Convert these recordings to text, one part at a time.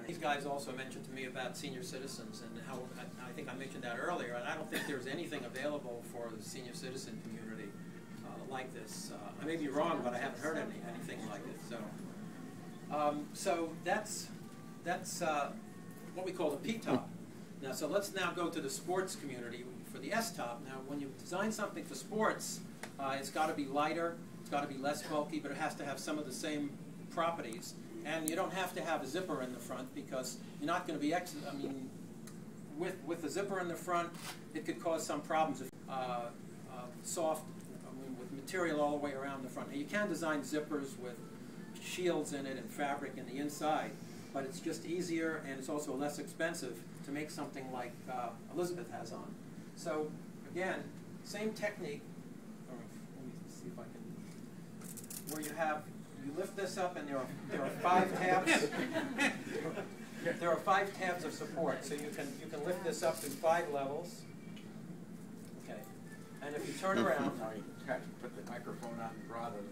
These guys also mentioned to me about senior citizens and how, I think I mentioned that earlier, and I don't think there's anything available for the senior citizen community like this. I may be wrong, but I haven't heard anything like it. So that's what we call the P-top. Now, so let's now go to the sports community for the S-top. Now, when you design something for sports, it's got to be lighter, it's got to be less bulky, but it has to have some of the same properties. And you don't have to have a zipper in the front because you're not going to be, with the zipper in the front, it could cause some problems. Soft, with material all the way around the front. Now, you can design zippers with shields in it and fabric in the inside, but it's just easier and it's also less expensive to make something like Elizabeth has on. So again, same technique. Let me see if I can. Where you lift this up and there are 5 tabs. There are 5 tabs of support, so you can lift this up to 5 levels. Okay, and if you turn around, now you have to put the microphone on rather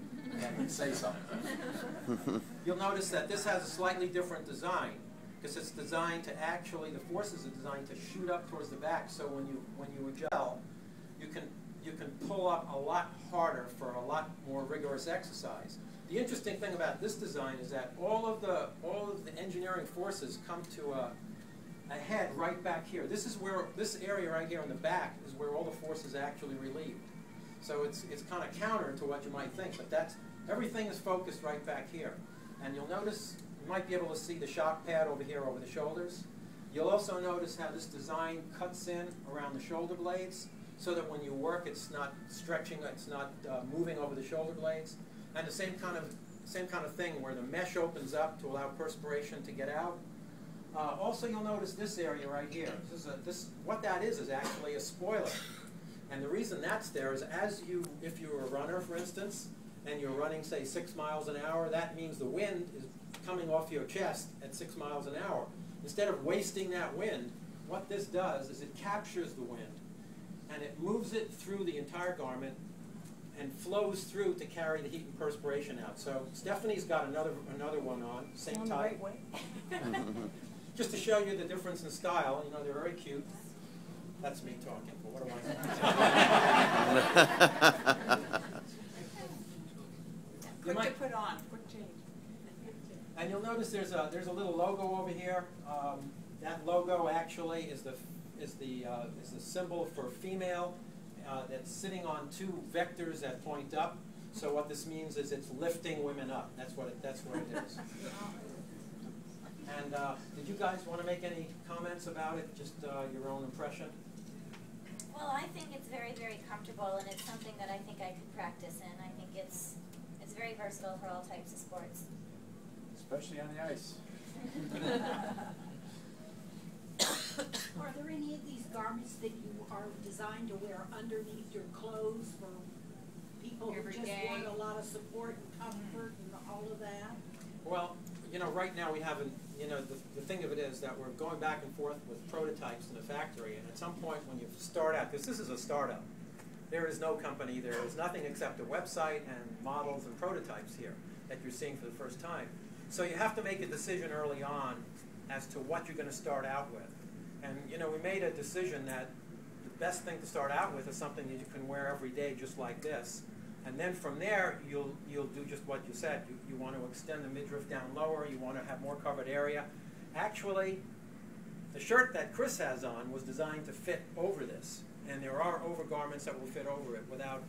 than say something. You'll notice that this has a slightly different design because it's designed to actually, the forces are designed to shoot up towards the back. So when you adjust, you can pull up a lot harder for a lot more rigorous exercise. The interesting thing about this design is that all of the engineering forces come to a head right back here. This is where this area right here in the back is where all the forces actually relieved. So it's kind of counter to what you might think, but everything is focused right back here. And you'll notice, you might be able to see the shock pad over here over the shoulders. You'll also notice how this design cuts in around the shoulder blades so that when you work it's not stretching, it's not moving over the shoulder blades. And the same kind of thing where the mesh opens up to allow perspiration to get out. Also, you'll notice this area right here. What that is actually a spoiler. And the reason that's there is if you're a runner, for instance, and you're running, say, 6 miles an hour, that means the wind is coming off your chest at 6 miles an hour. Instead of wasting that wind, what this does is it captures the wind, and it moves it through the entire garment and flows through to carry the heat and perspiration out. So Stephanie's got another one on, same type. Just to show you the difference in style, you know, they're very cute. That's me talking, but what am I saying? Quick to put on, quick change. And you'll notice there's a little logo over here. That logo actually is the symbol for female. That's sitting on 2 vectors that point up. So what this means is it's lifting women up. That's what it is. And did you guys want to make any comments about it? Just your own impression? Well, I think it's very, very comfortable, and it's something that I think I could practice in. I think it's very versatile for all types of sports. Especially on the ice. Are there any of these garments that you are designed to wear underneath your clothes for people who just want a lot of support and comfort and all of that? Well, you know, right now we haven't, you know, the thing of it is that we're going back and forth with prototypes in the factory, and at some point when you start out, because this is a startup, there is no company, there is nothing except a website and models and prototypes here that you're seeing for the first time. So you have to make a decision early on as to what you're going to start out with. And, you know, we made a decision that the best thing to start out with is something that you can wear every day just like this. And then from there, you'll do just what you said. You want to extend the midriff down lower. You want to have more covered area. Actually, the shirt that Chris has on was designed to fit over this. And there are overgarments that will fit over it without,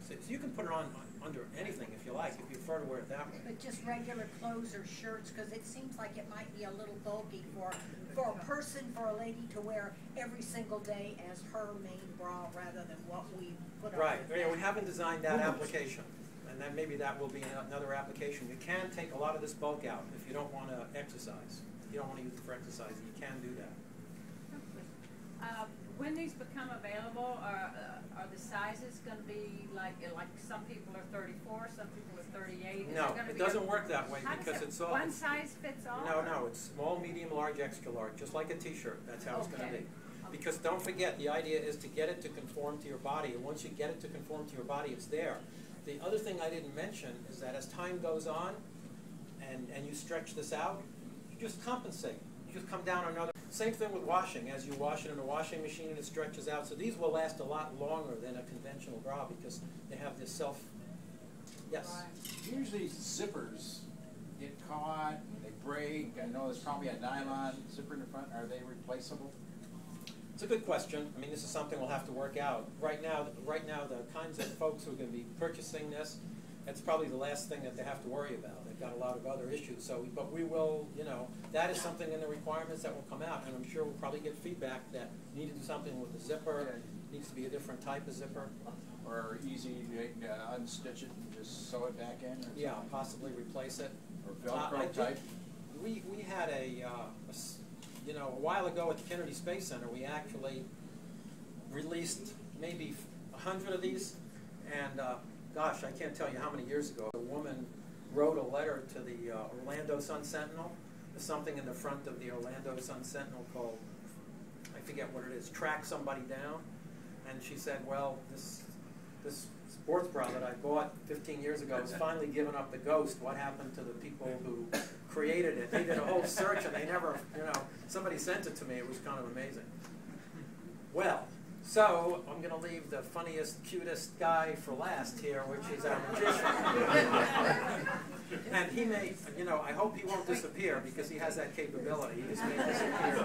so you can put it on under anything if you like, if you prefer to wear it that way. But just regular clothes or shirts, because it seems like it might be a little bulky for a person, for a lady to wear every single day as her main bra rather than what we put on. Right, yeah, we haven't designed that application. And then maybe that will be another application. You can take a lot of this bulk out if you don't want to exercise. If you don't want to use it for exercise, you can do that. When these become available, are the sizes going to be like some people are 34, some people are 38? No, it doesn't work that way because it's all... One size fits all? No, it's small, medium, large, extra large, just like a t-shirt. That's how it's going to be. Because don't forget, the idea is to get it to conform to your body, and once you get it to conform to your body, it's there. The other thing I didn't mention is that as time goes on, and you stretch this out, you just compensate. You just come down another. Same thing with washing. As you wash it in a washing machine, it stretches out. So these will last a lot longer than a conventional bra because they have this self. Yes. Usually zippers get caught, they break. I know there's probably a nylon zipper in the front. Are they replaceable? It's a good question. I mean, this is something we'll have to work out. Right now, the kinds of folks who are going to be purchasing this, it's probably the last thing that they have to worry about. They've got a lot of other issues. So, but we will, you know, that is something in the requirements that will come out, and I'm sure we'll probably get feedback that you need to do something with the zipper. It needs to be a different type of zipper. Or easy to unstitch it and just sew it back in? Or Yeah, possibly replace it. Or Velcro type? We had you know, a while ago at the Kennedy Space Center, we actually released maybe 100 of these, and gosh, I can't tell you how many years ago, a woman wrote a letter to the Orlando Sun-Sentinel. There's something in the front of the Orlando Sun-Sentinel called, I forget what it is, Track Somebody Down. And she said, well, this sports bra that I bought 15 years ago has finally given up the ghost. What happened to the people who created it? They did a whole search and they never, you know, somebody sent it to me. It was kind of amazing. Well, so I'm going to leave the funniest, cutest guy for last here, which is our magician. And he may, you know, I hope he won't disappear because he has that capability. He just may disappear.